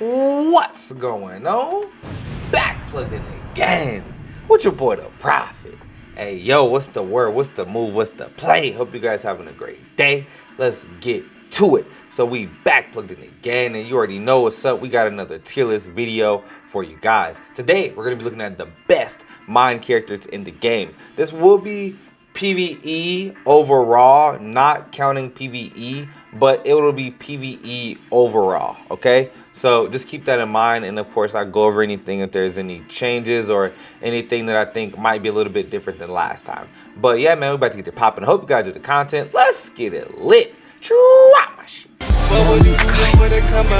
What's going on? Back plugged in again with your boy the Prophet. Hey yo, what's the word? What's the move? What's the play? Hope you guys having a great day. Let's get to it. So we back plugged in again, and you already know what's up. We got another tier list video for you guys. Today we're gonna be looking at the best mind characters in the game. This will be PvE overall, not counting PvE, but it will be PvE overall, okay? So just keep that in mind, and of course I'll go over anything if there's any changes or anything that I think might be a little bit different than last time. But yeah, man, we're about to get it popping. Hope you guys do the content. Let's get it lit. Drop my shit. What would you do for the come up?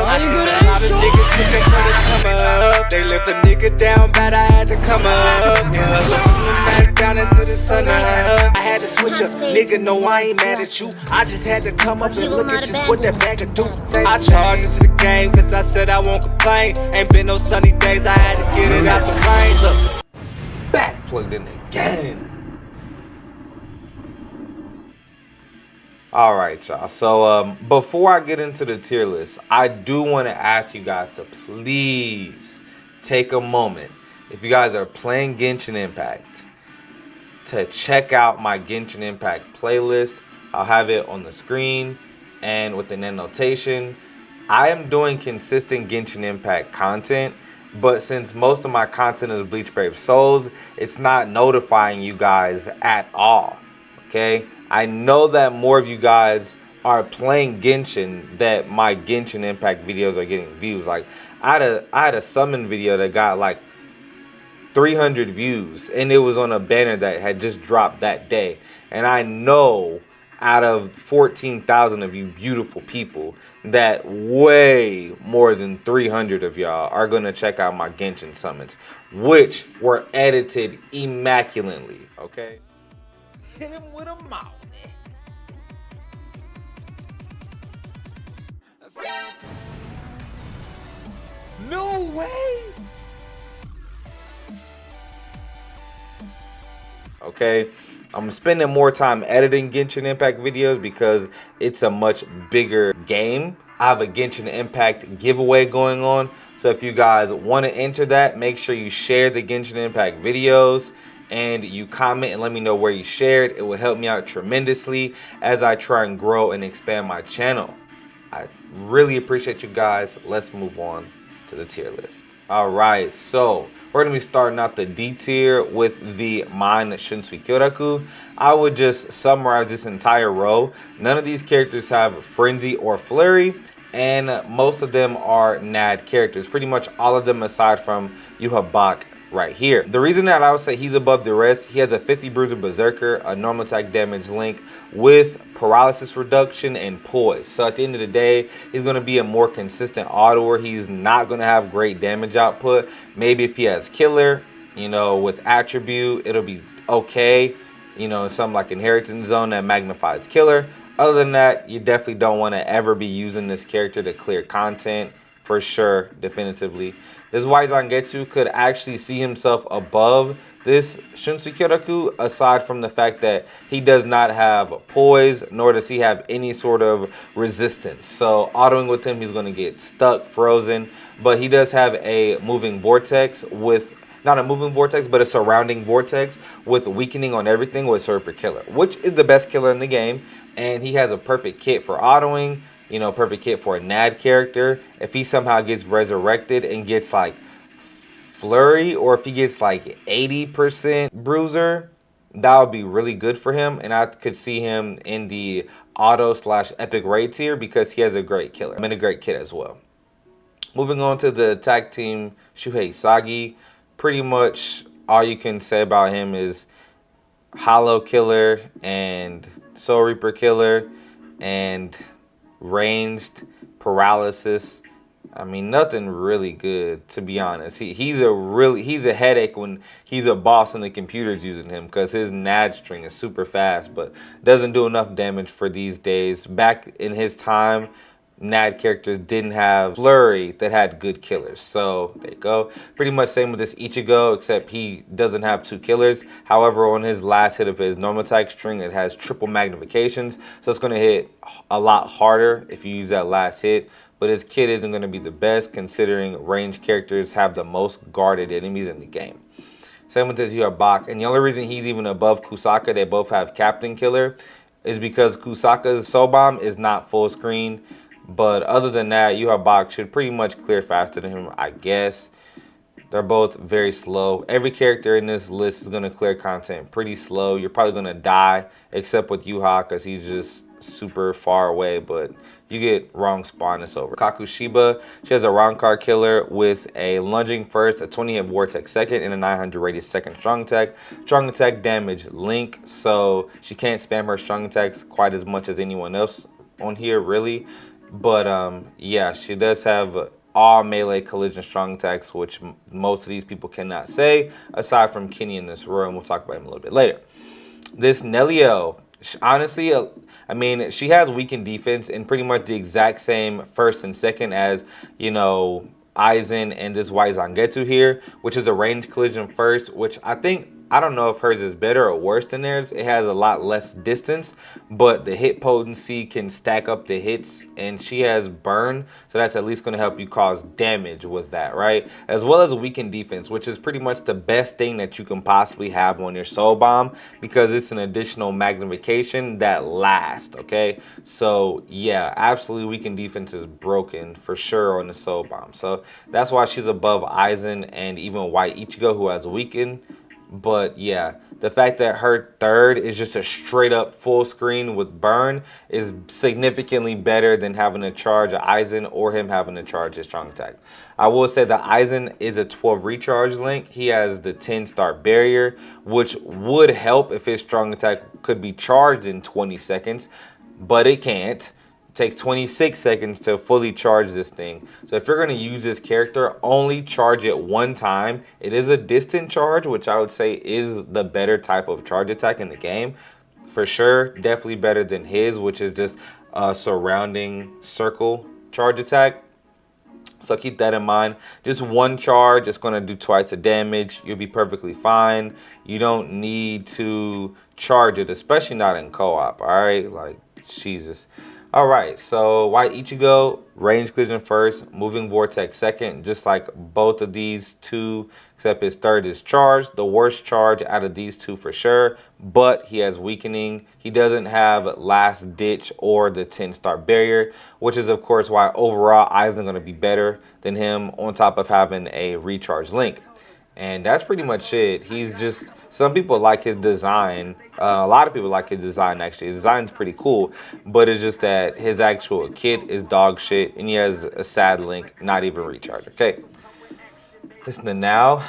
I seen a lot of niggas switching for the come up. They left a nigga down bad, I had to come up. And hustle from the back down into the sun up. I had to switch up, nigga, no I ain't mad at you. I just had to come up and look at just what that bag could do. I charged into the game cause I said I won't complain. Ain't been no sunny days, I had to get it out the rain. Look, back plugged in again. Alright, y'all. So before I get into the tier list, I do want to ask you guys to please take a moment, if you guys are playing Genshin Impact, to check out my Genshin Impact playlist. I'll have it on the screen and with an annotation. I am doing consistent Genshin Impact content, but since most of my content is Bleach Brave Souls, it's not notifying you guys at all, okay? I know that more of you guys are playing Genshin, that my Genshin Impact videos are getting views. Like I had a summon video that got like 300 views, and it was on a banner that had just dropped that day. And I know out of 14,000 of you beautiful people that way more than 300 of y'all are going to check out my Genshin summons, which were edited immaculately, okay? Hit him with a mouth. No way. Okay, I'm spending more time editing Genshin Impact videos because it's a much bigger game. I have a Genshin Impact giveaway going on, so if you guys want to enter that, make sure you share the Genshin Impact videos and you comment and let me know where you shared. It will help me out tremendously as I try and grow and expand my channel. I really appreciate you guys. Let's move on to the tier list. All right, so we're gonna be starting out the D tier with the Mind Shunsui Kyoraku. I would just summarize this entire row. None of these characters have Frenzy or Flurry, and most of them are NAD characters. Pretty much all of them aside from Yuhabak right here. The reason that I would say he's above the rest, he has a 50 Bruiser Berserker, a normal attack damage link with paralysis reduction and poise. So at the end of the day, he's going to be a more consistent autoer. He's not going to have great damage output. Maybe if he has killer, you know, with attribute, it'll be okay. You know, something like Inheritance Zone that magnifies killer. Other than that, you definitely don't want to ever be using this character to clear content, for sure, definitively. This is why Zangetsu could actually see himself above this Shunsui Kyoraku, aside from the fact that he does not have poise, nor does he have any sort of resistance. So autoing with him, he's going to get stuck, frozen. But he does have a moving vortex with, not a moving vortex, but a surrounding vortex with weakening on everything with Super Killer, which is the best killer in the game. And he has a perfect kit for autoing, you know, perfect kit for a NAD character. If he somehow gets resurrected and gets like Flurry, or if he gets like 80% Bruiser, that would be really good for him. And I could see him in the auto / epic raid tier because he has a great killer and a great kit as well. Moving on to the tag team Shuhei Sagi. Pretty much all you can say about him is Hollow Killer and Soul Reaper Killer and ranged paralysis. I mean, nothing really good, to be honest. He's a headache when he's a boss and the computer's using him, because his NAD string is super fast, but doesn't do enough damage for these days. Back in his time, NAD characters didn't have Flurry that had good killers. So there you go. Pretty much same with this Ichigo, except he doesn't have 2 killers. However, on his last hit of his normal attack string, it has triple magnifications. So it's going to hit a lot harder if you use that last hit. but his kit isn't going to be the best considering ranged characters have the most guarded enemies in the game. Same with this, you have Bach, and the only reason he's even above Kusaka, they both have Captain Killer, is because Kusaka's Soul Bomb is not full screen. But other than that, you have Bach should pretty much clear faster than him, I guess. They're both very slow. Every character in this list is going to clear content pretty slow. You're probably going to die, except with Yuha, because he's just super far away, but you get wrong spawn, it's over. Kakushiba, she has a round card killer with a lunging first, a 20 hit vortex second, and a 900 radius second strong attack. Strong attack damage link, so she can't spam her strong attacks quite as much as anyone else on here, really. But yeah, she does have all melee collision strong attacks, which most of these people cannot say, aside from Kenny in this room. We'll talk about him a little bit later. This Nelio, honestly, I mean, she has weakened defense and pretty much the exact same first and second as, you know, Aizen and this white Zangetsu here, which is a ranged collision first, which I don't know if hers is better or worse than theirs. It has a lot less distance, but the hit potency can stack up the hits, and she has burn, so that's at least going to help you cause damage with that, right? As well as weakened defense, which is pretty much the best thing that you can possibly have on your Soul Bomb, because it's an additional magnification that lasts, okay? So yeah, absolutely weakened defense is broken for sure on the Soul Bomb. So that's why she's above Aizen and even White Ichigo, who has weakened. But yeah, the fact that her third is just a straight up full screen with burn is significantly better than having to charge a Aizen or him having to charge his strong attack. I will say that Aizen is a 12 recharge link. He has the 10 start barrier, which would help if his strong attack could be charged in 20 seconds, but it can't. Takes 26 seconds to fully charge this thing. So if you're going to use this character, only charge it one time. It is a distant charge, which I would say is the better type of charge attack in the game. For sure, definitely better than his, which is just a surrounding circle charge attack. So keep that in mind. Just one charge, it's going to do twice the damage. You'll be perfectly fine. You don't need to charge it, especially not in co-op, all right? Like, Jesus. All right, so White Ichigo, range collision first, moving vortex second, just like both of these two, except his third is charged. The worst charge out of these two for sure, but he has weakening. He doesn't have last ditch or the 10 star barrier, which is of course why overall Aizen going to be better than him, on top of having a recharge link. And that's pretty much it. He's just, some people like his design. A lot of people like his design, actually. His design's pretty cool, but it's just that his actual kit is dog shit, and he has a sad link, not even recharge, okay? Listen to now.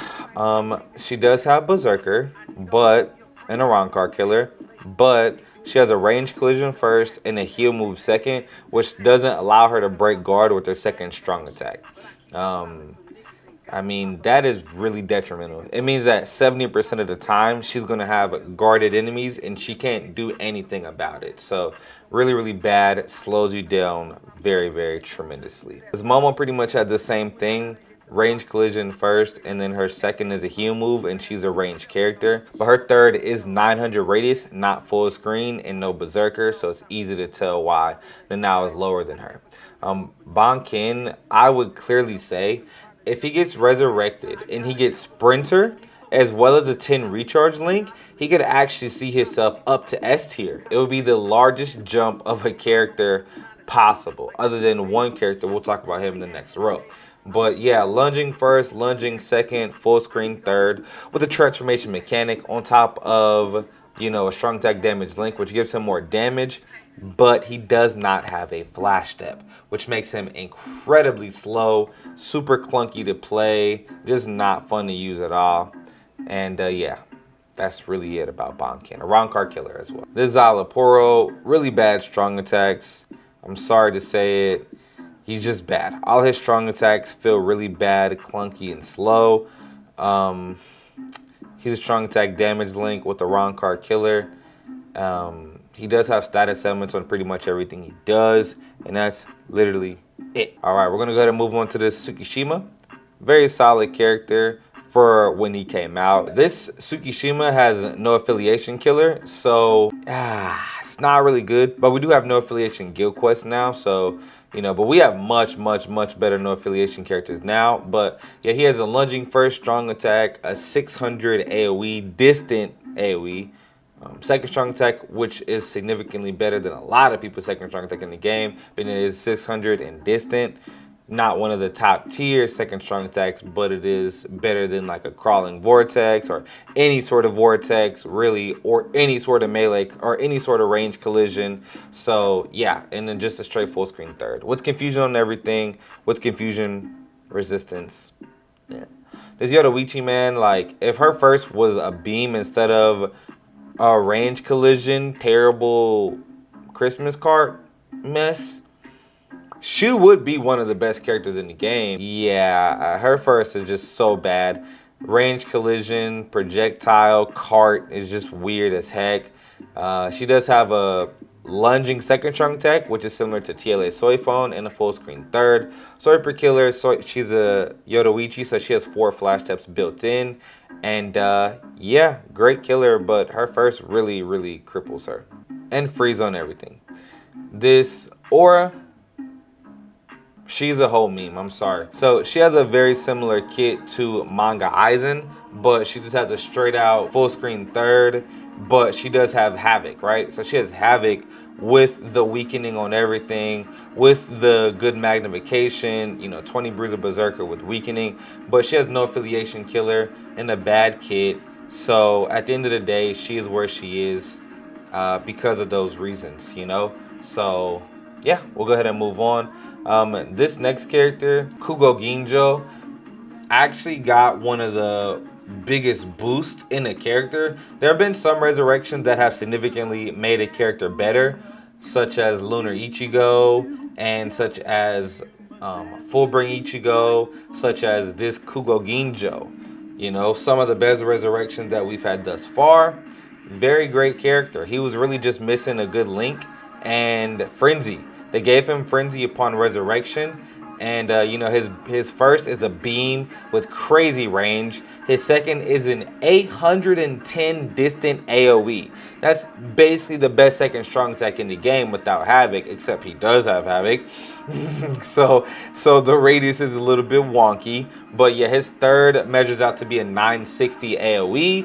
She does have Berserker, and a round card killer, but she has a range collision first and a heal move second, which doesn't allow her to break guard with her second strong attack. I mean, that is really detrimental. It means that 70% of the time, she's going to have guarded enemies, and she can't do anything about it. So, really, really bad. It slows you down very, very tremendously. Because Momo pretty much had the same thing. Range collision first, and then her second is a heal move, and she's a ranged character. But her third is 900 radius, not full screen, and no berserker, so it's easy to tell why the now is lower than her. Bankin, I would clearly say, if he gets resurrected and he gets sprinter as well as a 10 recharge link, he could actually see himself up to S tier. It would be the largest jump of a character possible, other than one character. We'll talk about him in the next row. But yeah, lunging first, lunging second, full screen third, with a transformation mechanic on top of, you know, a strong attack damage link, which gives him more damage. But he does not have a flash step, which makes him incredibly slow, super clunky to play, just not fun to use at all. And yeah, that's really it about Bankin. A round card killer as well. This Zalaporo, really bad strong attacks. I'm sorry to say it. He's just bad. All his strong attacks feel really bad, clunky, and slow. He's a strong attack damage link with a round card killer. He does have status elements on pretty much everything he does, and that's literally it. All right, we're going to go ahead and move on to this Tsukishima. Very solid character for when he came out. This Tsukishima has no affiliation killer, so it's not really good. But we do have no affiliation guild quest now, so You know, but we have much better no affiliation characters now. But yeah, he has a lunging first strong attack, a 600 AoE, distant AoE, second strong attack, which is significantly better than a lot of people's second strong attack in the game, but it is 600 and distant. Not one of the top tier second strong attacks, but it is better than like a crawling vortex or any sort of vortex really, or any sort of melee or any sort of range collision. So yeah, and then just a straight full screen third with confusion on everything, with confusion resistance. Yeah, this Yoruichi, man, like if her first was a beam instead of a range collision, terrible Christmas card mess, she would be one of the best characters in the game. Yeah, her first is just so bad. Range collision, projectile, cart is just weird as heck. She does have a lunging second strong attack, which is similar to TLA Soy Phone, and a full screen third. Soy per killer, she's a Yoruichi, so she has 4 flash steps built in. And yeah, great killer, but her first really cripples her. And freeze on everything. This Aura, she's a whole meme, I'm sorry. So she has a very similar kit to Manga Aizen, but she just has a straight out full screen third, but she does have Havoc, right? So she has Havoc with the weakening on everything, with the good magnification, you know, 20 Bruiser Berserker with weakening, but she has no affiliation killer and a bad kit. So at the end of the day, she is where she is because of those reasons, you know? So yeah, we'll go ahead and move on. This next character, Kugo Genjo, actually got one of the biggest boosts in a character. There have been some resurrections that have significantly made a character better, such as Lunar Ichigo, and such as Fullbring Ichigo, such as this Kugo Genjo. You know, some of the best resurrections that we've had thus far. Very great character. He was really just missing a good link and Frenzy. They gave him Frenzy upon resurrection, and you know, his first is a beam with crazy range. His second is an 810 distant AoE. That's basically the best second strong attack in the game without Havoc, except he does have Havoc. so the radius is a little bit wonky, but yeah, his third measures out to be a 960 AoE,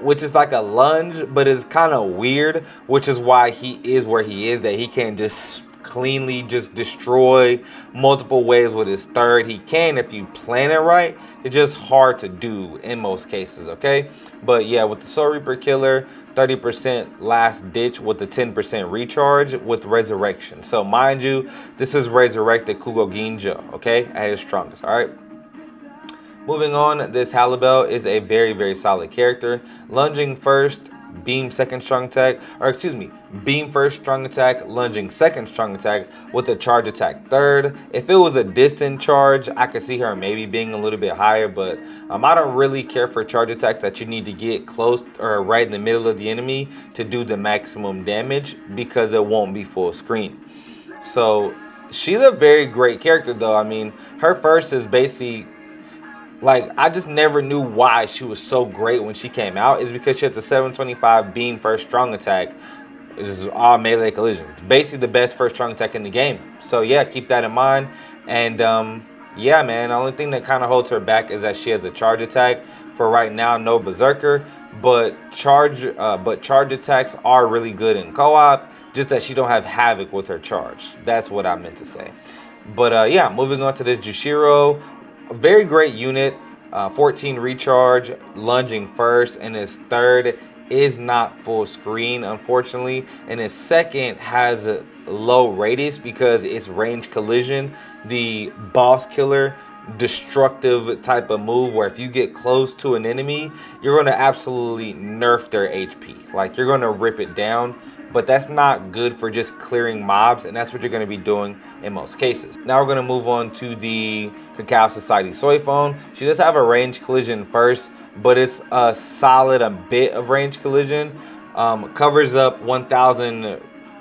which is like a lunge, but it's kind of weird, which is why he is where he is, that he can just cleanly just destroy multiple ways with his third. He can if you plan it right. It's just hard to do in most cases, okay? But yeah, with the Soul Reaper Killer, 30% last ditch with the 10% recharge with resurrection. So mind you, this is resurrected Kugo Genjo, okay, at his strongest. All right, moving on, this Halibel is a very solid character. Lunging first, beam second strong attack, or excuse me, beam first strong attack, lunging second strong attack with a charge attack third. If it was a distant charge, I could see her maybe being a little bit higher, but I don't really care for charge attacks that you need to get close or right in the middle of the enemy to do the maximum damage, because it won't be full screen. So she's a very great character though. I mean, her first is basically, like, I just never knew why she was so great when she came out. Is because she has a 725 beam first strong attack. It is all melee collision. Basically the best first strong attack in the game. So yeah, keep that in mind. And yeah, man, the only thing that kind of holds her back is that she has a charge attack. For right now, no Berserker. But charge attacks are really good in co-op. Just that she don't have Havoc with her charge. That's what I meant to say. But yeah, moving on to this Jushiro. A very great unit, 14 recharge, lunging first, and his third is not full screen, unfortunately, and his second has a low radius because it's range collision, the boss killer destructive type of move where if you get close to an enemy, you're going to absolutely nerf their HP, like you're going to rip it down. But that's not good for just clearing mobs, and that's what you're going to be doing in most cases. Now we're going to move on to the Cacao Society Soy Phone. She does have a range collision first, but it's a solid bit of range collision. Covers up 1000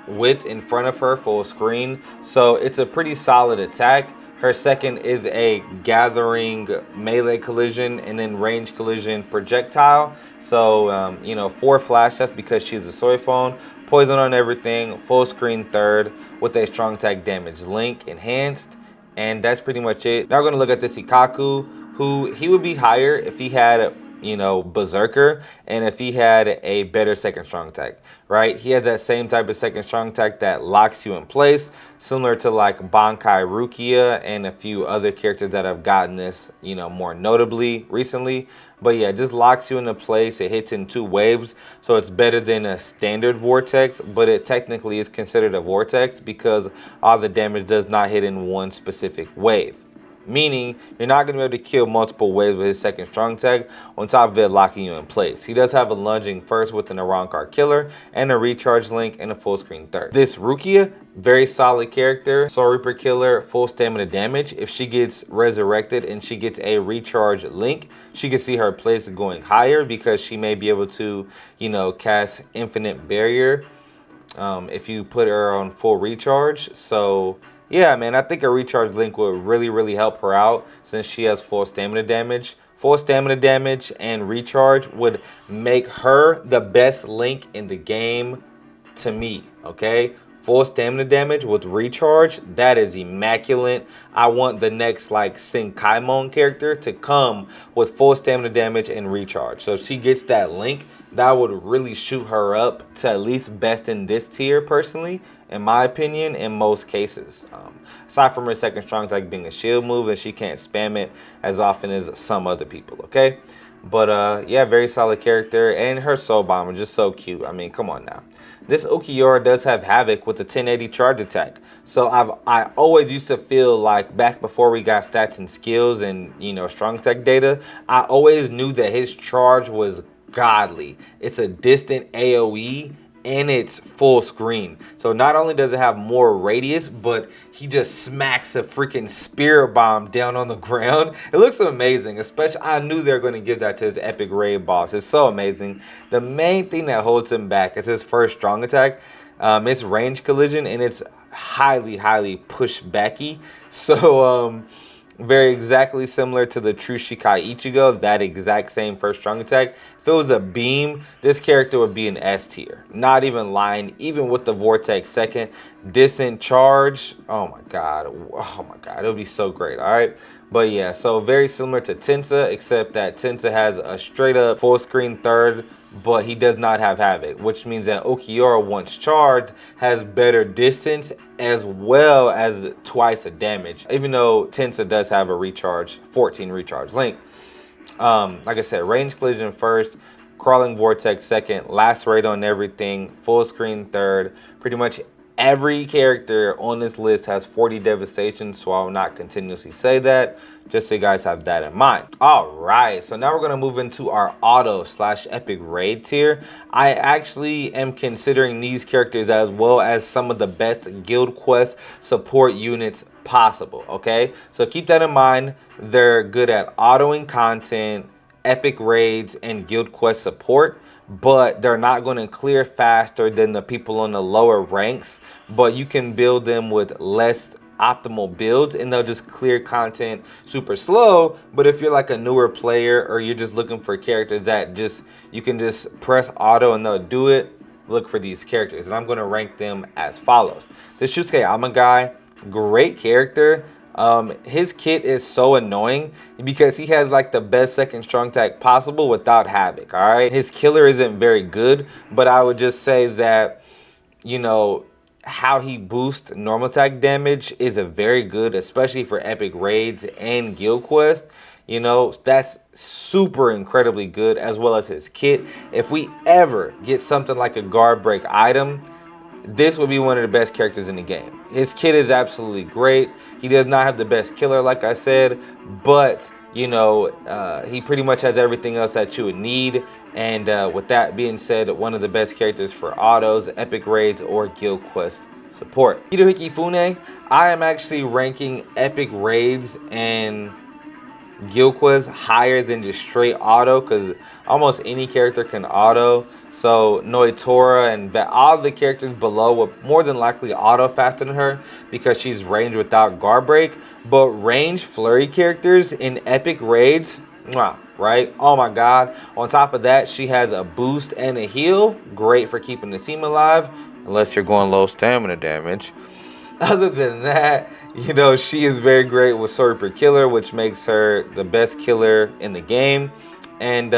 width in front of her full screen, so it's a pretty solid attack. Her second is a gathering melee collision and then range collision projectile. So you know, 4 flash, that's because she's a Soy Phone. Poison on everything, full screen third with a strong attack damage link enhanced. And that's pretty much it. Now we're going to look at this Ikaku, who he would be higher if he had, you know, Berserker, and if he had a better second strong attack, right? He had that same type of second strong attack that locks you in place, similar to like Bankai Rukia and a few other characters that have gotten this, you know, more notably recently. But yeah, it just locks you into place. It hits in 2 waves, so it's better than a standard vortex, but it technically is considered a vortex because all the damage does not hit in one specific wave. Meaning, you're not going to be able to kill multiple waves with his second strong attack, on top of it locking you in place. He does have a lunging first with an Arankar killer, and a recharge link, and a full screen third. This Rukia, very solid character, Soul Reaper killer, full stamina damage. If she gets resurrected and she gets a recharge link, she can see her place going higher because she may be able to, you know, cast infinite barrier if you put her on full recharge. So yeah, man, I think a recharge link would really help her out since she has full stamina damage. Full stamina damage and recharge would make her the best link in the game to me, okay? Full stamina damage with recharge, that is immaculate. I want the next like Senkaimon character to come with full stamina damage and recharge. So if she gets that link, that would really shoot her up to at least best in this tier personally, in my opinion, in most cases. Aside from her second strong attack being a shield move, and she can't spam it as often as some other people, okay? But yeah, very solid character, and her soul bomber just so cute. I mean, come on now. This Ukiura does have Havoc with a 1080 charge attack. So I always used to feel like back before we got stats and skills and, you know, strong attack data, I always knew that his charge was godly. It's a distant AoE and it's full screen. So not only does it have more radius, but he just smacks a freaking spirit bomb down on the ground. It looks amazing, especially I knew they were going to give that to his epic raid boss. It's so amazing. The main thing that holds him back is his first strong attack. It's range collision and it's highly pushbacky. So very exactly similar to the true Shikai Ichigo, that exact same first strong attack. If it was a beam, this character would be an S tier. Not even lying, even with the Vortex second. Distant charge, oh my god, it would be so great, alright? But yeah, so very similar to Tensa, except that Tensa has a straight up full screen third, but he does not have Havoc, which means that Ukiura, once charged, has better distance as well as twice the damage, even though Tensa does have a recharge, 14 recharge link. Like I said, range collision first, crawling vortex second, lacerate on everything, full screen third. Pretty much every character on this list has 40 devastation, so I will not continuously say that, just so you guys have that in mind. All right, so now we're going to move into our auto / epic raid tier. I actually am considering these characters as well as some of the best guild quest support units possible, okay? So keep that in mind. They're good at autoing content, epic raids, and guild quest support, but they're not going to clear faster than the people on the lower ranks, but you can build them with less optimal builds and they'll just clear content super slow. But if you're like a newer player or you're just looking for characters that just you can just press auto and they'll do it, look for these characters, and I'm going to rank them as follows. The Shusuke Ama guy, great character. His kit is so annoying because he has like the best second strong attack possible without Havoc, all right? His killer isn't very good, but I would just say that, you know, how he boosts normal attack damage is a very good, especially for epic raids and guild quest. You know, that's super incredibly good, as well as his kit. If we ever get something like a guard break item, this would be one of the best characters in the game. His kit is absolutely great. He does not have the best killer, like I said, but, you know, he pretty much has everything else that you would need. And with that being said, one of the best characters for autos, epic raids, or guild quest support. Hirohiki Fune, I am actually ranking epic raids and guild quest higher than just straight auto, because almost any character can auto. So Noitora and all the characters below will more than likely auto faster than her because she's ranged without guard break. But range flurry characters in epic raids, mwah, right? Oh my god. On top of that, she has a boost and a heal. Great for keeping the team alive, unless you're going low stamina damage. Other than that, you know, she is very great with sword per killer, which makes her the best killer in the game. And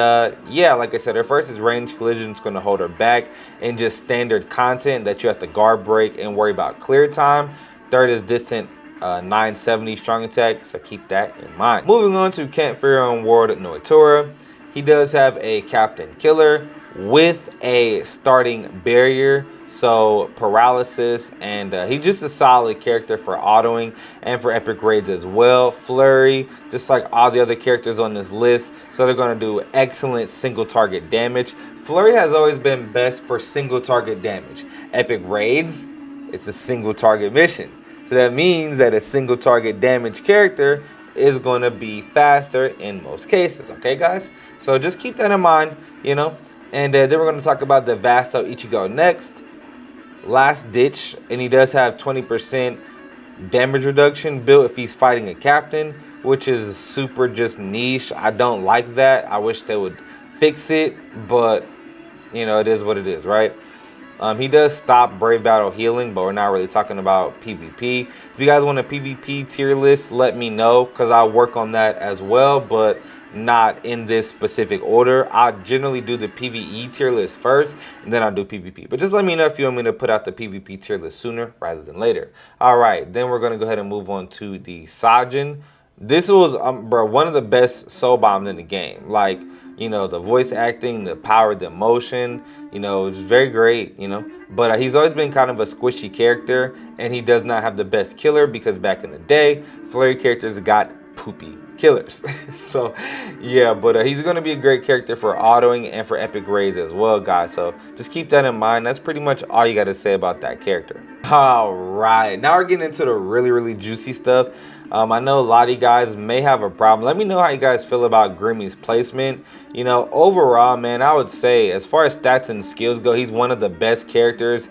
yeah, like I said, her first is range collision. It's going to hold her back in just standard content that you have to guard break and worry about clear time. Third is distant 970 strong attack, so keep that in mind. Moving on to Kent Fury World Noatora. He does have a captain killer with a starting barrier, so paralysis, and he's just a solid character for autoing and for epic raids as well. Flurry, just like all the other characters on this list, so they're going to do excellent single target damage. Flurry has always been best for single target damage. Epic raids, it's a single target mission, so that means that a single target damage character is going to be faster in most cases. Okay, guys, so just keep that in mind, you know. And then we're going to talk about the Vasto Ichigo next. Last ditch, and he does have 20% damage reduction built if he's fighting a captain, which is super just niche. I don't like that. I wish they would fix it, but you know, it is what it is, right? He does stop Brave Battle healing, but we're not really talking about PvP. If you guys want a PvP tier list, let me know, because I'll work on that as well, but not in this specific order. I generally do the PvE tier list first, and then I'll do PvP. But just let me know if you want me to put out the PvP tier list sooner rather than later. All right, then we're gonna go ahead and move on to the Sajin. This was, bro, one of the best soul bombs in the game. Like, you know, the voice acting, the power, the emotion, you know, it's very great, you know. But he's always been kind of a squishy character, and he does not have the best killer, because back in the day, flurry characters got poopy killers. So yeah, but he's going to be a great character for autoing and for epic raids as well, guys. So just keep that in mind. That's pretty much all you got to say about that character. All right, now we're getting into the really juicy stuff. I know a lot of you guys may have a problem. Let me know how you guys feel about Grimmy's placement. You know, overall, man, I would say as far as stats and skills go, he's one of the best characters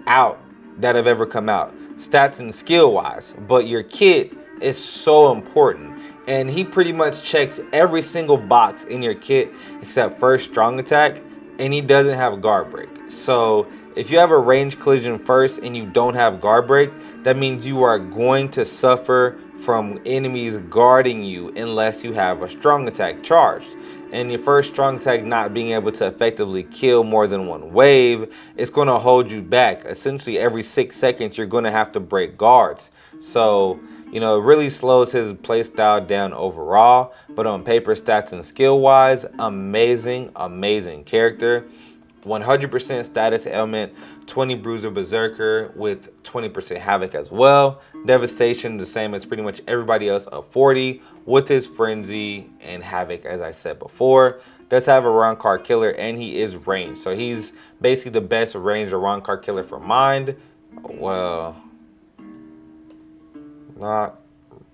out that have ever come out, stats and skill wise. But your kit is so important, and he pretty much checks every single box in your kit except first strong attack, and he doesn't have guard break. So if you have a range collision first and you don't have guard break, that means you are going to suffer from enemies guarding you unless you have a strong attack charged. And your first strong attack not being able to effectively kill more than one wave, it's going to hold you back. Essentially every 6 seconds you're going to have to break guards. So, you know, it really slows his playstyle down overall. But on paper, stats and skill wise, amazing character. 100% status ailment, 20 bruiser berserker with 20% havoc as well. Devastation the same as pretty much everybody else of 40 with his frenzy and havoc, as I said before. Does have a round card killer, and he is ranged, so he's basically the best ranged round card killer for mind. Well, not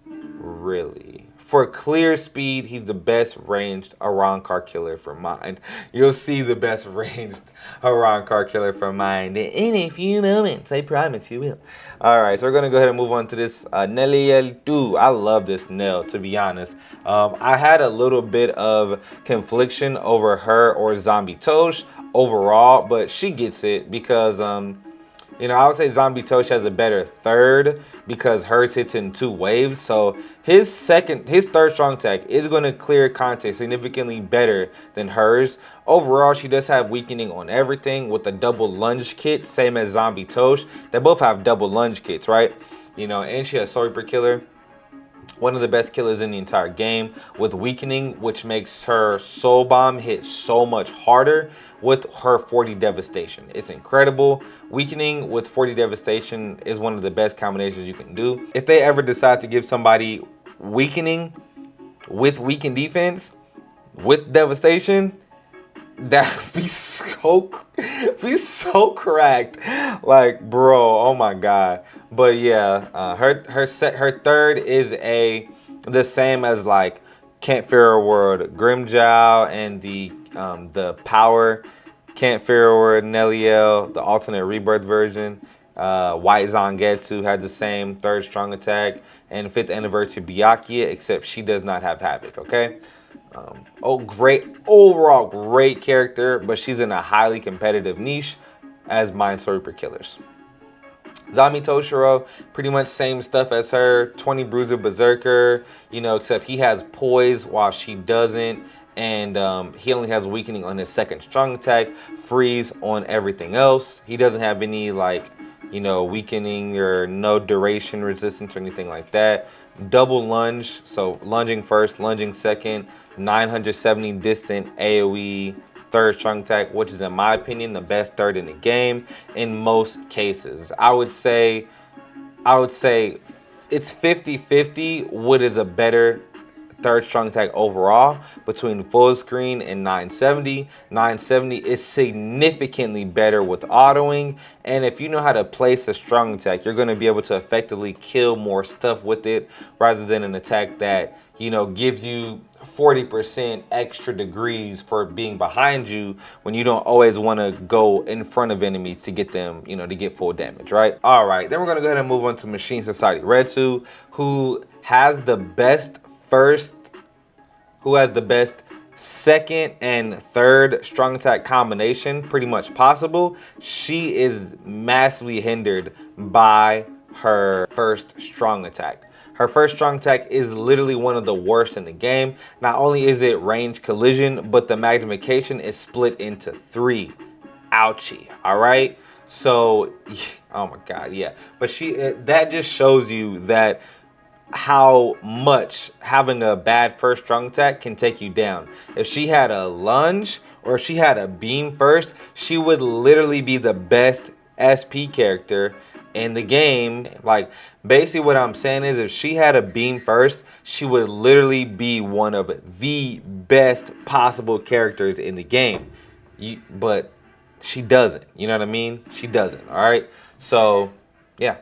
really. For clear speed, he's the best ranged Aran card killer for mind. You'll see the best ranged Aran card killer for mind in a few moments. I promise you will. All right, so we're going to go ahead and move on to this Neliel 2. I love this Nell, to be honest. I had a little bit of confliction over her or Zombie Tosh overall, but she gets it because, you know, I would say Zombie Tosh has a better third because hers hits in 2 waves. So his third strong attack is going to clear contact significantly better than hers. Overall, she does have weakening on everything with a double lunge kit, same as Zombie Tosh. They both have double lunge kits, right? You know, and she has sword per killer. One of the best killers in the entire game with weakening, which makes her soul bomb hit so much harder with her 40 devastation. It's incredible. Weakening with 40 devastation is one of the best combinations you can do. If they ever decide to give somebody weakening with weakened defense with devastation, that be so cracked. Like, bro, oh my god. But yeah, her third is the same as like Kent Fury World Grimjow and the power Kent Fury World Neliel, the alternate rebirth version. White Zangetsu had the same third strong attack, and 5th anniversary Byakuya, except she does not have havoc. Okay. Overall great character, but she's in a highly competitive niche as mind sword per killers. Zami Toshiro, pretty much same stuff as her. 20 Bruiser Berserker, you know, except he has poise while she doesn't. And he only has weakening on his second strong attack, freeze on everything else. He doesn't have any, like, you know, weakening or no duration resistance or anything like that. Double lunge, so lunging first, lunging second, 970 distant AoE, third strong attack, which is in my opinion the best third in the game in most cases. I would say it's 50-50 what is a better third strong attack overall between full screen and 970. 970 is significantly better with autoing, and if you know how to place a strong attack, you're going to be able to effectively kill more stuff with it rather than an attack that, you know, gives you 40% extra degrees for being behind you when you don't always want to go in front of enemies to get them, you know, to get full damage, right? All right, then we're going to go ahead and move on to Machine Society Retsu, who has the best second and third strong attack combination pretty much possible. She is massively hindered by her first strong attack. Her first strong attack is literally one of the worst in the game. Not only is it range collision, but the magnification is split into 3. Ouchie, all right? So, oh my God, yeah. But that just shows you that how much having a bad first strong attack can take you down. If she had a lunge or if she had a beam first, she would literally be the best SP character in the game. Like, basically what I'm saying is if she had a beam first, she would literally be one of the best possible characters in the game. But she doesn't, you know what I mean? She doesn't, all right? So, yeah.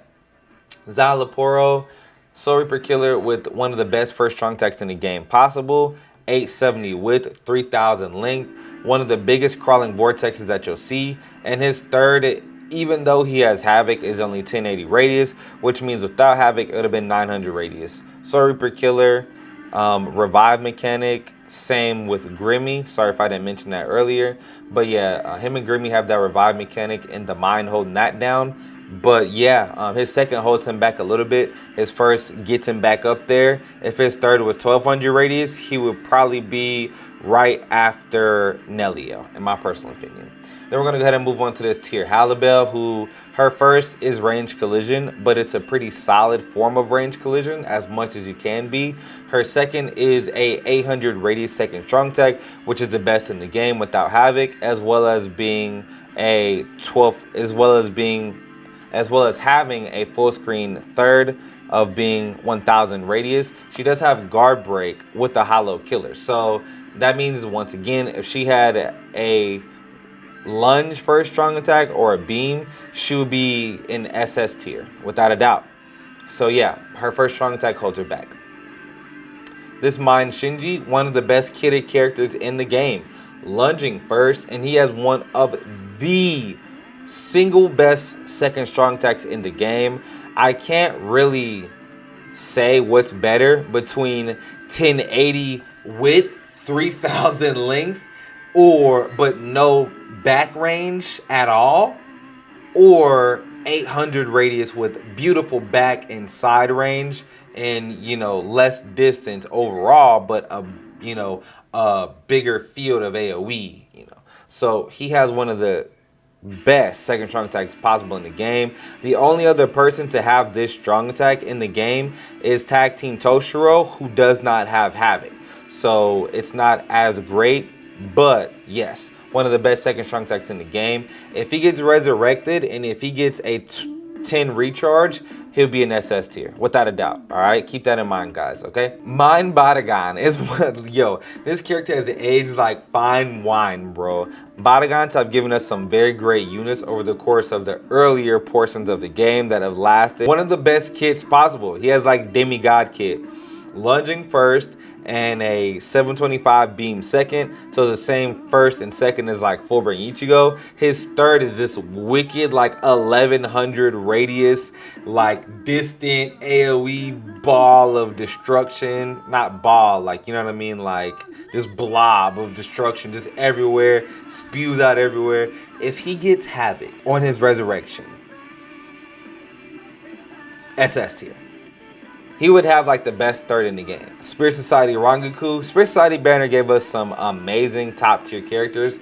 Zalaporo, Soul Reaper Killer with one of the best first strong attacks in the game possible. 870 width, 3000 length. One of the biggest crawling vortexes that you'll see. And his third, even though he has Havoc, is only 1080 radius, which means without Havoc, it would have been 900 radius. Soul Reaper Killer, revive mechanic, same with Grimmy. Sorry if I didn't mention that earlier. But yeah, him and Grimmy have that revive mechanic and the mind holding that down. But yeah, his second holds him back a little bit. His first gets him back up there. If his third was 1200 radius, he would probably be right after Nelio, in my personal opinion. Then we're going to go ahead and move on to this tier. Halibel, who her first is range collision, but it's a pretty solid form of range collision, as much as you can be. Her second is a 800 radius second strong attack, which is the best in the game without Havoc, as well as being a 12, as well as having a full screen third of being 1000 radius. She does have guard break with the hollow killer. So that means, once again, if she had a lunge first strong attack or a beam, she would be in SS tier without a doubt. So yeah, her first strong attack holds her back. This Mind Shinji, one of the best kitted characters in the game, lunging first, and he has one of the single best second strong attacks in the game. I can't really say what's better between 1080 width, 3000 length, but no back range at all, or 800 radius with beautiful back and side range, and, you know, less distance overall, but a bigger field of AoE, you know. So he has one of the best second strong attacks possible in the game. The only other person to have this strong attack in the game is Tag Team Toshiro, who does not have Havoc. So it's not as great, but yes, one of the best second strong attacks in the game. If he gets resurrected and if he gets a 10 recharge, he'll be an SS tier, without a doubt. All right, keep that in mind, guys, okay? Mind Badagon is what, yo, this character has aged like fine wine, bro. Badagons have given us some very great units over the course of the earlier portions of the game that have lasted. One of the best kits possible. He has like demigod kit. Lunging first and a 725 beam second. So the same first and second is like Fullbring Ichigo. His third is this wicked like 1100 radius, like distant AoE ball of destruction. Not ball, like, you know what I mean? Like this blob of destruction just everywhere, spews out everywhere. If he gets Havoc on his resurrection, SS tier. He would have like the best third in the game. Spirit Society Rangaku. Spirit Society banner gave us some amazing top tier characters.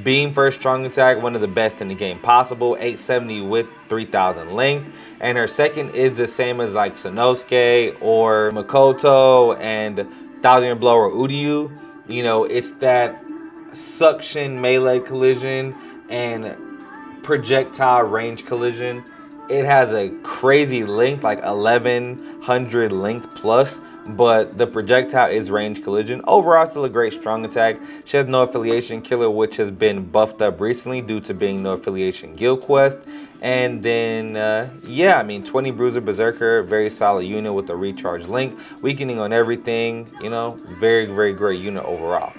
Beam first strong attack, one of the best in the game possible. 870 with 3000 length. And her second is the same as like Sanosuke or Makoto and 1000-Year Blow or Uryu. You know, it's that suction melee collision and projectile range collision. It has a crazy length, like 1100 length plus, but the projectile is range collision. Overall, still a great strong attack. She has no affiliation killer, which has been buffed up recently due to being no affiliation guild quest. And then, yeah, I mean, 20 Bruiser Berserker, very solid unit with a recharge link, weakening on everything, you know, very, very great unit overall.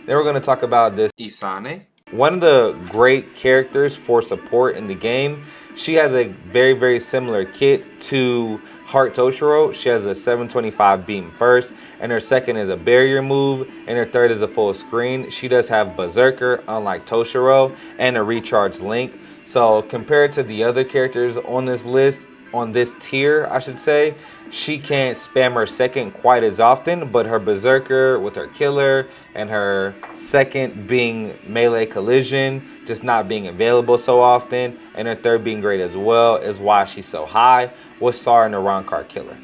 Then we're going to talk about this Isane. One of the great characters for support in the game. She has a very, very similar kit to Heart Toshiro. She has a 725 beam first, and her second is a barrier move, and her third is a full screen. She does have Berserker, unlike Toshiro, and a recharge link. So compared to the other characters on this list, on this tier, I should say, she can't spam her second quite as often, but her Berserker with her killer and her second being melee collision, just not being available so often, and her third being great as well, is why she's so high with Sar and the Rancor killer.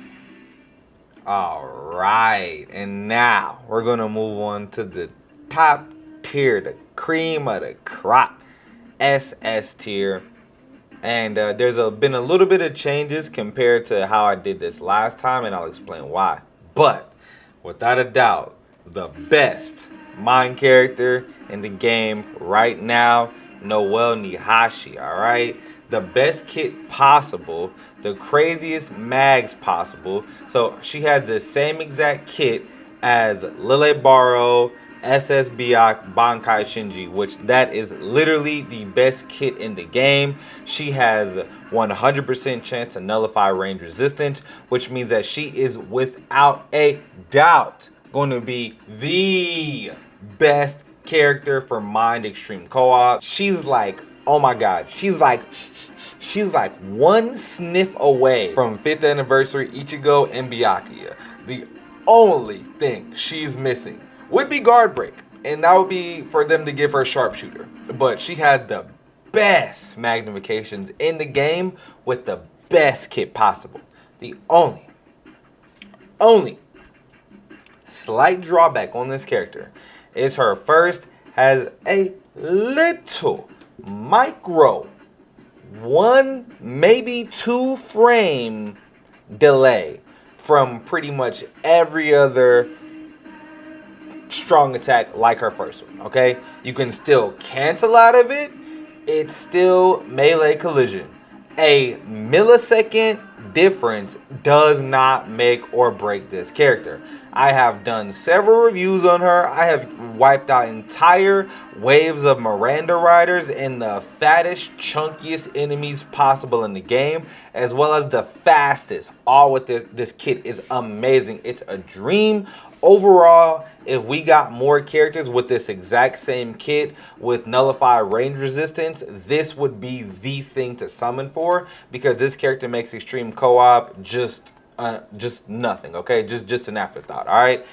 Alright, and now we're going to move on to the top tier, the cream of the crop, SS tier. And there's been a little bit of changes compared to how I did this last time, and I'll explain why. But without a doubt, the best mind character in the game right now, Noel Nihashi, alright? The best kit possible, the craziest mags possible. So she has the same exact kit as Lille Baro, SS Byakuya, Bankai Shinji, which that is literally the best kit in the game. She has 100% chance to nullify range resistance, which means that she is without a doubt going to be the best character for Mind Extreme Co-op. She's like, oh my god, she's like one sniff away from 5th anniversary Ichigo and Byakuya. The only thing she's missing would be guard break, and that would be for them to give her sharpshooter. But she has the best magnifications in the game with the best kit possible. The only slight drawback on this character is her first has a little micro 1, maybe 2 frame delay from pretty much every other strong attack like her first one, okay? You can still cancel out of it. It's still melee collision. A millisecond difference does not make or break this character. I have done several reviews on her. I have wiped out entire waves of Miranda Riders and the fattest, chunkiest enemies possible in the game, as well as the fastest. All with this kit is amazing. It's a dream. Overall, if we got more characters with this exact same kit with nullified range resistance, this would be the thing to summon for, because this character makes extreme co-op just nothing, okay? Just an afterthought, all right?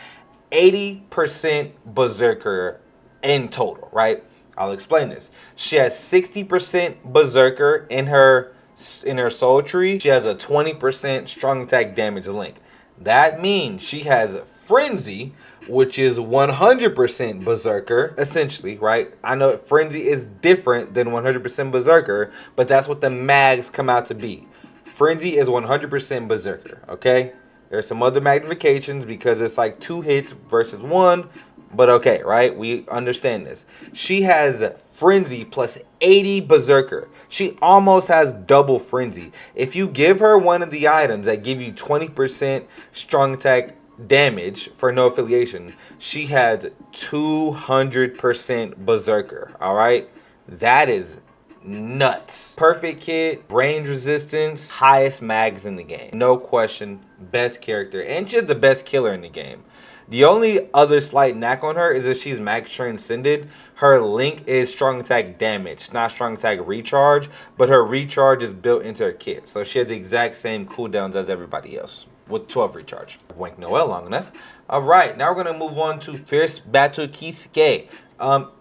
80% Berserker in total, right? I'll explain this. She has 60% Berserker in her soul tree. She has a 20% strong attack damage link. That means she has Frenzy, which is 100% Berserker, essentially, right? I know Frenzy is different than 100% Berserker, but that's what the mags come out to be. Frenzy is 100% Berserker, okay? There's some other magnifications because it's like 2 hits versus 1, but okay, right? We understand this. She has Frenzy plus 80 Berserker. She almost has double Frenzy. If you give her one of the items that give you 20% strong attack damage for no affiliation, she has 200% Berserker, all right? That is nuts. Perfect kit, range resistance, highest mags in the game. No question, best character, and she's the best killer in the game. The only other slight knack on her is that she's max transcended. Her link is strong attack damage, not strong attack recharge, but her recharge is built into her kit. So she has the exact same cooldowns as everybody else with 12 recharge. Wank Noel long enough. All right, now we're going to move on to Fierce Battle Kisuke.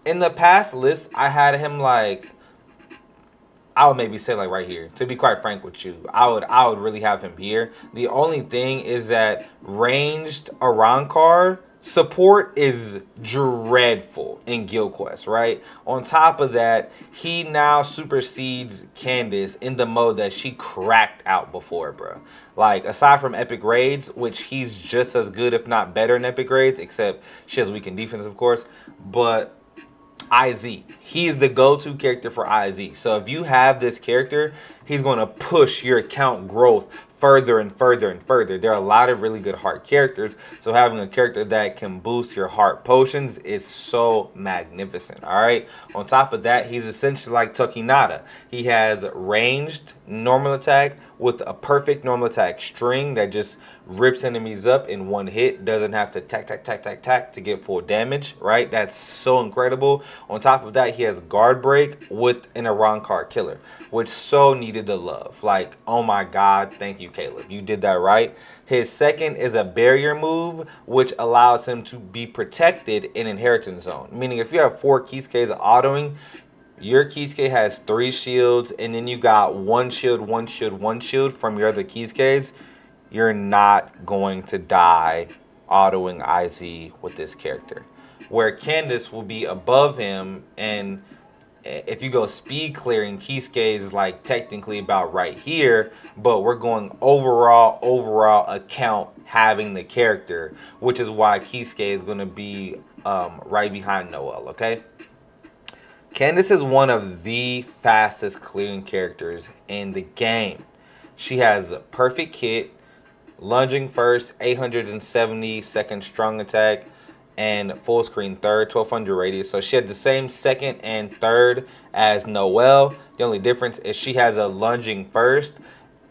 In the past list, I had him like, I would maybe say like right here. To be quite frank with you, I would really have him here. The only thing is that ranged Arankar support is dreadful in Guild Quest, right? On top of that, he now supersedes Candace in the mode that she cracked out before, bro. Like, aside from Epic Raids, which he's just as good, if not better in Epic Raids, except she has weakened defense, of course. But IZ, he's the go-to character for IZ. So if you have this character, he's going to push your account growth further and further and further. There are a lot of really good heart characters, so having a character that can boost your heart potions is so magnificent. All right, on top of that, he's essentially like Tokinata. He has ranged normal attack with a perfect normal attack string that just rips enemies up in one hit, doesn't have to tack to get full damage, right? That's so incredible. On top of that, he has guard break with an Arankar killer, which so needed the love. Like, oh my god, thank you, Caleb, you did that right. His second is a barrier move, which allows him to be protected in inheritance zone, meaning if you have 4 Kisukes autoing, your Kisuke has 3 shields, and then you got 1 shield, 1 shield, 1 shield from your other Kisukes. You're not going to die autoing IZ with this character. Where Candace will be above him, and if you go speed clearing, Kisuke is like technically about right here, but we're going overall account having the character, which is why Kisuke is going to be right behind Noel, okay? Candace is one of the fastest clearing characters in the game. She has a perfect kit, lunging first, 870 second strong attack, and full screen third, 1200 radius. So she had the same second and third as Noel. The only difference is she has a lunging first,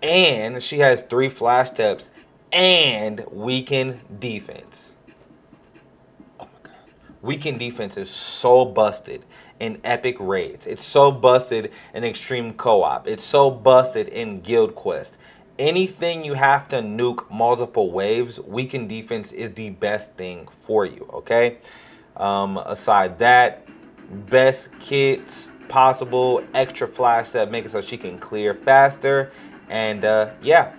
and she has 3 flash steps and weakened defense. Oh my god. Weakened defense is so busted in Epic Raids. It's so busted in Extreme Co-op. It's so busted in Guild Quest. Anything you have to nuke multiple waves, weakened defense is the best thing for you, okay? Aside that, best kits possible, extra flash that make it so she can clear faster, and yeah.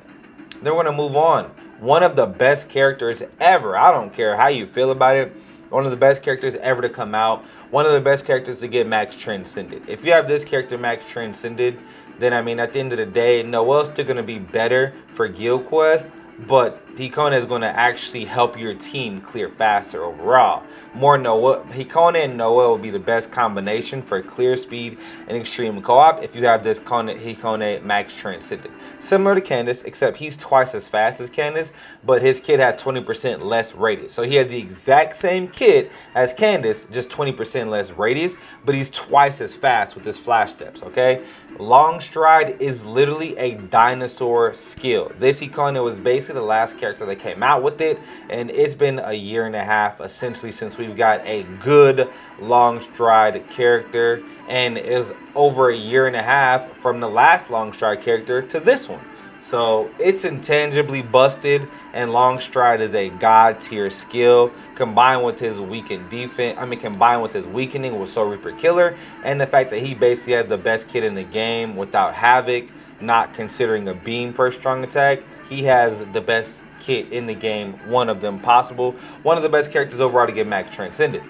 Then we're gonna move on. One of the best characters ever, I don't care how you feel about it, one of the best characters ever to come out, one of the best characters to get max transcended. If you have this character max transcended, then I mean, at the end of the day, Noel's still going to be better for Guild Quest, but Hikone is going to actually help your team clear faster overall. More Noel, Hikone and Noel will be the best combination for clear speed and extreme co-op if you have this Hikone max transcended. Similar to Candace, except he's twice as fast as Candace, but his kit had 20% less radius. So he had the exact same kit as Candace, just 20% less radius, but he's twice as fast with his flash steps, okay? Long stride is literally a dinosaur skill. This Hikone was basically the last character that came out with it, and it's been a year and a half essentially since we've got a good long stride character, and is over a year and a half from the last long stride character to this one. So it's intangibly busted, and long stride is a god tier skill combined with his weakened defense. Combined with his weakening with Soul Reaper Killer, and the fact that he basically has the best kit in the game without Havoc, not considering a beam for strong attack. He has the best kit in the game, one of them possible. One of the best characters overall to get max transcended.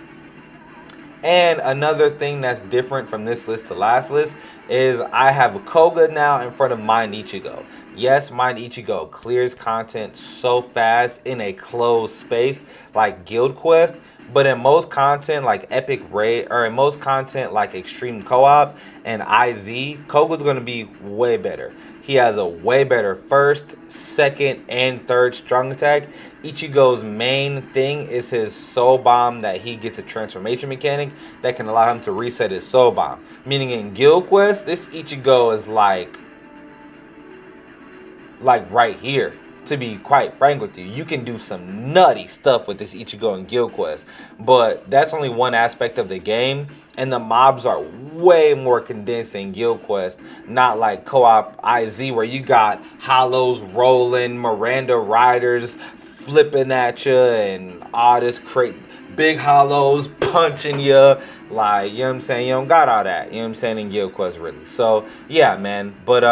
And another thing that's different from this list to last list is I have Koga now in front of IMadeTheBeat. Yes, IMadeTheBeat clears content so fast in a closed space like Guild Quest, but in most content like Epic Raid, or in most content like Extreme Co-op and IZ, Koga's going to be way better. He has a way better first, second, and third strong attack. Ichigo's main thing is his soul bomb, that he gets a transformation mechanic that can allow him to reset his soul bomb. Meaning in Guild Quest, this Ichigo is like right here to be quite frank with you. You can do some nutty stuff with this Ichigo and Guild Quest, but that's only one aspect of the game, and the mobs are way more condensed in Guild Quest, not like co-op IZ where you got hollows rolling, Miranda riders flipping at you, and all this big hollows punching you. Like, you know what I'm saying? You don't got all that. You know what I'm saying? In Guild Quest, really. So, yeah, man. But,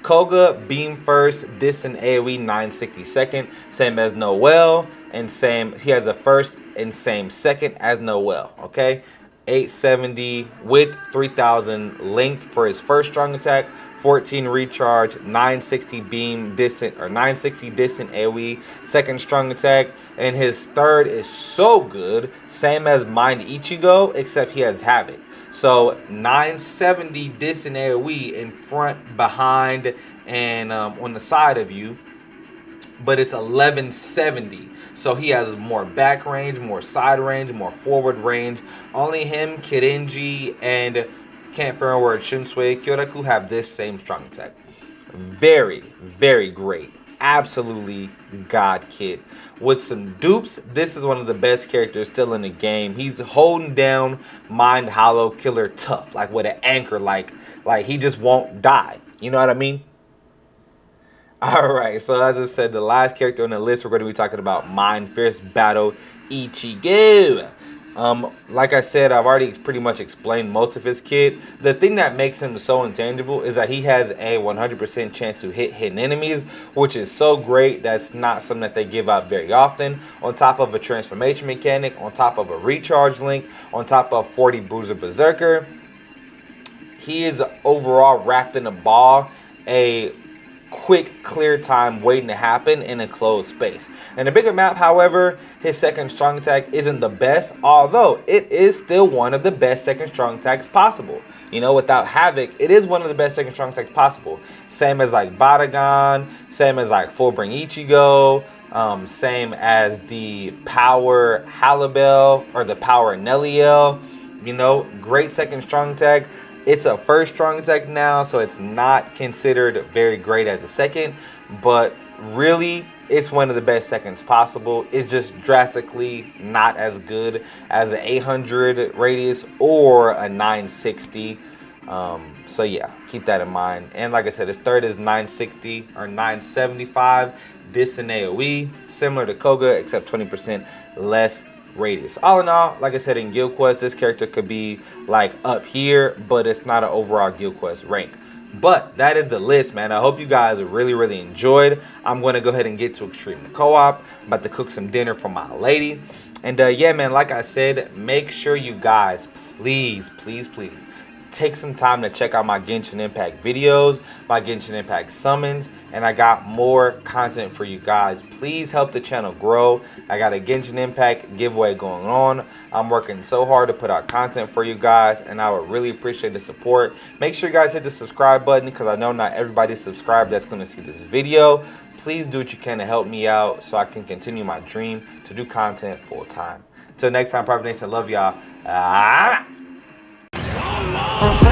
Koga, beam first, distant AoE 960 second, same as Noel, and he has the first and same second as Noel, okay? 870 with 3000 length for his first strong attack, 14 recharge, 960 beam distant, or 960 distant AoE, second strong attack, and his third is so good, same as Mind Ichigo, except he has Havoc. So 970 distant AoE in front, behind, and on the side of you, but it's 1170. So he has more back range, more side range, more forward range. Only him, Kirenji, and can't remember word Shunsui Kyoraku have this same strong attack. Very, very great. Absolutely God kid. With some dupes, this is one of the best characters still in the game. He's holding down Mind Hollow Killer tough, like with an anchor, like he just won't die. You know what I mean? Alright, so as I said, the last character on the list, we're going to be talking about Mind Fierce Vasto Ichigo. Like I said, I've already pretty much explained most of his kit. The thing that makes him so intangible is that he has a 100% chance to hit hidden enemies, which is so great. That's not something that they give out very often. On top of a transformation mechanic, on top of a recharge link, on top of 40 Bruiser Berserker, he is overall wrapped in a ball, a quick clear time waiting to happen in a closed space. In a bigger map, however, his second strong attack isn't the best, although it is still one of the best second strong attacks possible. You know, without Havoc, it is one of the best second strong attacks possible. Same as like Badagon, same as like Fullbring Ichigo, same as the Power Halibel or the Power Neliel. You know, great second strong attack. It's a first strong attack now, so it's not considered very great as a second, but really, it's one of the best seconds possible. It's just drastically not as good as an 800 radius or a 960. So yeah, keep that in mind. And like I said, his third is 960 or 975 distant AoE, similar to Koga, except 20% less radius. All in all, like I said, in Guild Quest, this character could be like up here, but it's not an overall Guild Quest rank. But that is the list, man. I hope you guys really enjoyed. I'm going to go ahead and get to Extreme Co-op. I'm about to cook some dinner for my lady. And yeah, man, like I said, make sure you guys, please take some time to check out my Genshin Impact videos, my Genshin Impact summons, and I got more content for you guys. Please help the channel grow. I got a Genshin Impact giveaway going on. I'm working so hard to put out content for you guys, and I would really appreciate the support. Make sure you guys hit the subscribe button, because I know not everybody's subscribed that's going to see this video. Please do what you can to help me out so I can continue my dream to do content full time. Until next time, Private Nation, love y'all. I'm out.